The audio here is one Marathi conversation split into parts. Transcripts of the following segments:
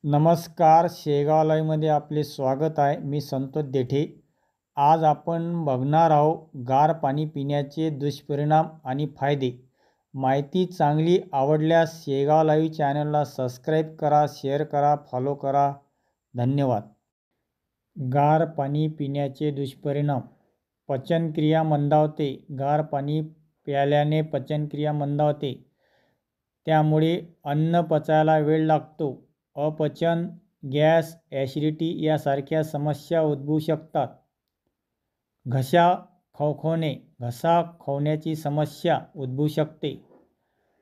नमस्कार, शेगाव लाईव्हमध्ये आपले स्वागत आहे। मी संतोष देठे। आज आपण बघणार आहोत गार पाणी पिण्याचे दुष्परिणाम आणि फायदे। माहिती चांगली आवडल्यास शेगाव लाईव्ह चॅनलला सबस्क्राईब करा, शेअर करा, फॉलो करा। धन्यवाद। गार पाणी पिण्याचे दुष्परिणाम। पचनक्रिया मंदावते। गार पाणी प्यायल्याने पचनक्रिया मंदावते, त्यामुळे अन्न पचायला वेळ लागतो। अपचन, गॅस, ॲसिडिटी यासारख्या समस्या उद्भवू शकतात। घसा खवखवणे, घसा खवण्याची समस्या उद्भवू शकते।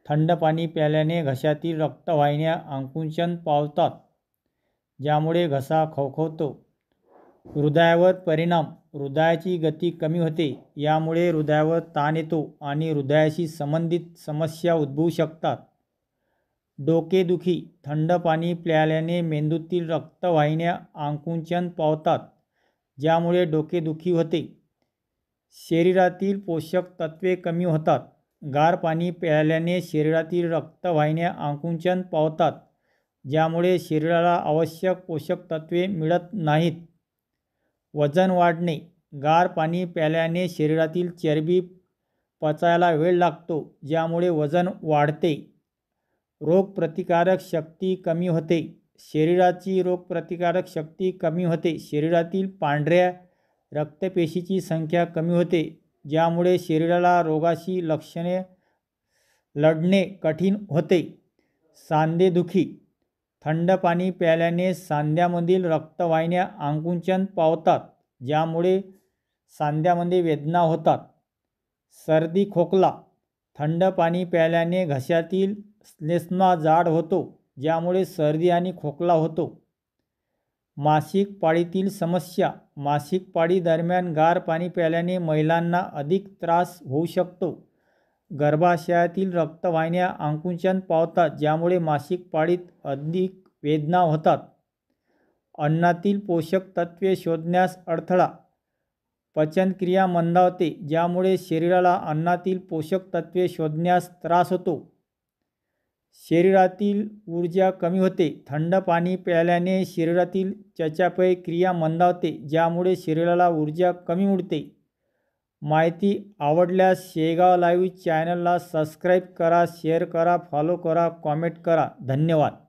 थंड पाणी प्यायल्याने घशातील रक्तवाहिन्या आकुंचन पावतात, ज्यामुळे घसा खवखवतो। हृदयावर परिणाम। हृदयाची गती कमी होते, यामुळे हृदयावर ताण येतो आणि हृदयाशी संबंधित समस्या उद्भवू शकतात। डोकेदुखी। थंड पाणी प्यायल्याने मेंदूतील रक्तवाहिन्या आकुंचन पावतात, ज्यामुळे डोकेदुखी होते। शरीरातील पोषक तत्वे कमी होतात। गार पाणी प्यायल्याने शरीरातील रक्तवाहिन्या आकुंचन पावतात, ज्यामुळे शरीराला आवश्यक पोषक तत्वे मिळत नाहीत। वजन वाढणे। गार पाणी प्यायल्याने शरीरातील चरबी पचायला वेळ लागतो, ज्यामुळे वजन वाढते। रोगप्रतिकारक शक्ती कमी होते। शरीराची रोगप्रतिकारक शक्ती कमी होते। शरीरातील पांढऱ्या रक्तपेशीची संख्या कमी होते, ज्यामुळे शरीराला रोगाशी लढणे कठीण होते। सांधेदुखी। थंड पाणी प्यायल्याने सांध्यामधील रक्तवाहिन्या आकुंचन पावतात, ज्यामुळे सांध्यामध्ये वेदना होतात। सर्दी खोकला। थंड पाणी प्यायल्याने घशातील स्लेस्मा जाड होतो, ज्यामुळे सर्दी आणि खोकला होतो। मासिक पाळीतील समस्या। मासिक पाळी दरम्यान गार पाणी प्यायल्याने महिलांना अधिक त्रास होऊ शकतो। गर्भाशयातील रक्तवाहिन्या आकुंचन पावतात, ज्यामुळे मासिक पाळीत अधिक वेदना होतात। अन्नातील पोषक तत्वे शोधण्यास अडथळा। पचनक्रिया मंदावते, ज्यामुळे शरीराला अन्नातील पोषक तत्वे शोधण्यास त्रास होतो। शरीरातील ऊर्जा कमी होते। थंड पाणी प्यायल्याने शरीरातील चयापचय क्रिया मंदावते, ज्यामुळे शरीराला ऊर्जा कमी मिळते। माहिती आवडल्यास शेगाव लाईव्ह चॅनलला सबस्क्राईब करा, शेअर करा, फॉलो करा, कॉमेंट करा। धन्यवाद।